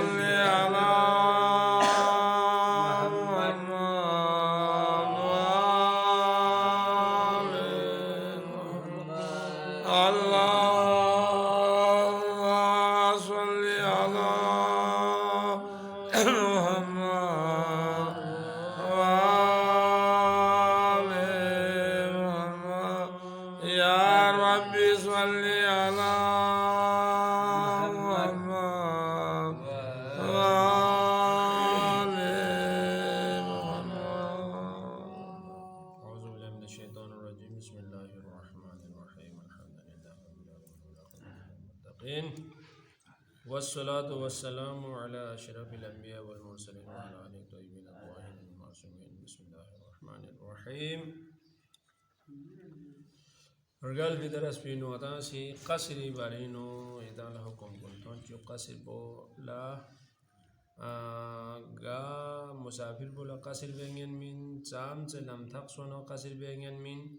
صل على والصلاة والسلام على أشرف الأنبياء والمرسلين وعلى آله الطيبين الطاهرين المعصومين. بسم الله الرحمن الرحيم. رجال في درس بينو أتاسي قصري بارينو إذا لهكم كنتم جو قصر بو لا غا مسافر بولا قصر بينين من سام سلام تقصونا قصر بينين من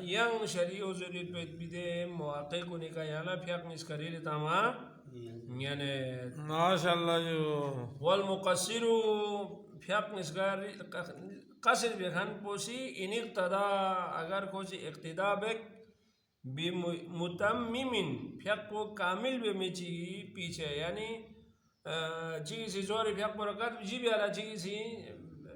yang syari'u zurid bide mawaqi kunika yana fiaq niskarili tama yani maşallah yo wal muqassiru fiaq niskari qasir bekhan posi iniqtada agar kosi iqtida bek bi mutammimin fiaq ko kamil be mechi piche yani ji si zori fiaq barakat ji bi ala ji si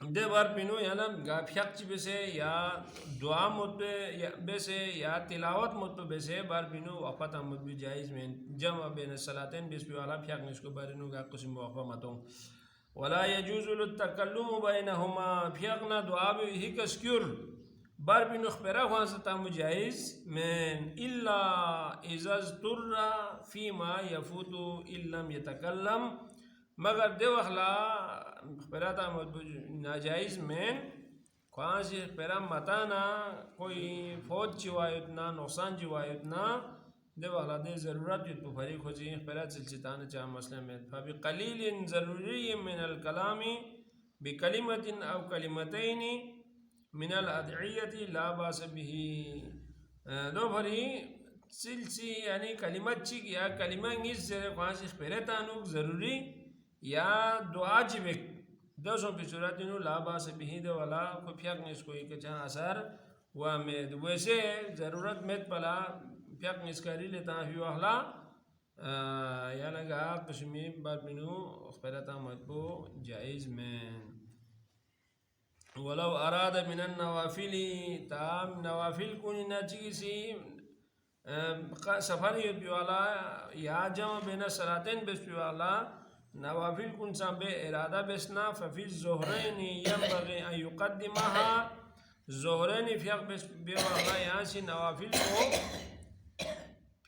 de bar pinu yana ga fiakchi bese ya dua mut be ya bese ya tilawat mut be bese bar pinu waqfat mut bi jaiz men jama bain salatain bes bi wala fiak nisco barinu ga qism waqfa matong ولا يجوز التكلم بينهما فيقنا دعاء هيك سكيور بار بن اخبره واسطه مجايز من الا اذا اضطر فيما يفوت ان لم يتكلم مگر دو اخلا اخبراتا ناجائز من کھانسی اخبرا متانا کوئی فوت چوایتنا نقصان چوایتنا ده والا ده ضرورت يد بفريق خوزي اخبارات سلسطان چاہ مسئلہ میں فبقلیل ضروری من الكلام بكلمة أو كلمتين من الأدعية لا باس به دو بھری سلسی یعنی کلمت چیک یا کلمہ انگیز سے خواہش اخبارتانوک ضروری یا دعا جبک دو سن پی صورت انو لا باس به دو والا کو پھیک نیس کوئی کچھا اثر وامد ویسے ضرورت مت پلا پیاک نسکاری لیتا فی وحلا یا لگا قسمی بار بنو اخبرتا مدبو جائز من ولو اراد من النوافل تام نوافل کنی ناچی سی سفر یود بیوالا یا جمع بین صلاتین بس بیوالا نوافل کن سام بے ارادہ بسنا ففی الزہرین ینبغی ان یقدمها زہرین فیاق بس بیوالا یہاں سی نوافل کو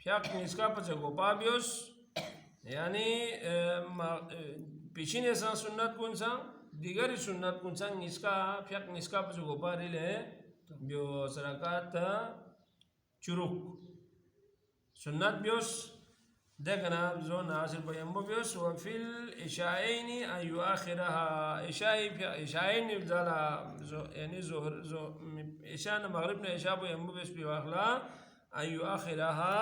فیاق نسکا پچھا گوپا بیوس یعنی پیشین ایسا سنت کنسا دیگری سنت کنسا نسکا فیاق نسکا پچھا گوپا ریلے بیوس رکات چروک سنت بیوس دیکھنا زو ناصر بیمبو بیوس وفی الاشائین ان یؤخرها اشائین افضالا یعنی اشان مغرب نے اشا بیمبو بیوس بیواخلا ان یؤخرها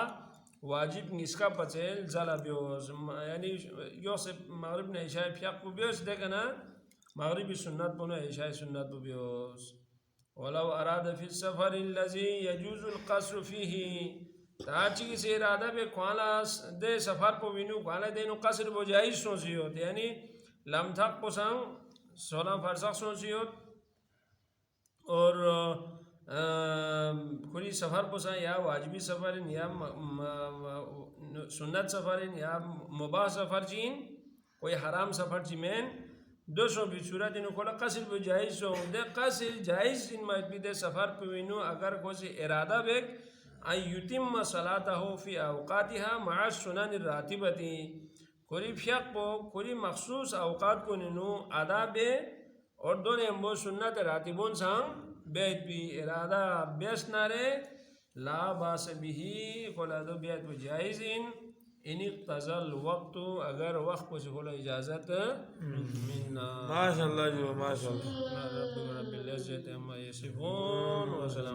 واجب نسکا پچھل زلا بیوس یعنی یوسف مغرب نے اشا فیاق بیوس دیکھنا مغربی سنت بنا اشا سنت بیوس ولو اراد فی السفر الذي يجوز القصر فيه تاچی سے ارادہ بے کوالا دے سفر پو وینو کوالا دینو قصر بو جائز سوچی ہوت یعنی لم تھک پسان 16 فرسخ سوچی ہوت اور کلی سفر پسان یا واجبی سفر یا سنت سفر یا مباح سفر چین کوئی حرام سفر چی مین دو سو بھی صورت انو کلا قصر بو جائز سو دے قصر جائز ان مائد بھی دے سفر پو وینو اگر کوئی ارادہ بیک ان یتم صلاته فی اوقاتها مع السنن الراتبتی کوری فیق پو کوری مخصوص اوقات کو ننو ادا بے اور دون امبو سنت راتبون سام بیت بھی ارادہ بیس نارے لا باس بھی کولا دو بیت و جائز ان اقتضى الوقت اگر وقت کو سے کولا اجازت منا ماشاءاللہ جو ماشاءاللہ رب العزت اما یصفون وسلام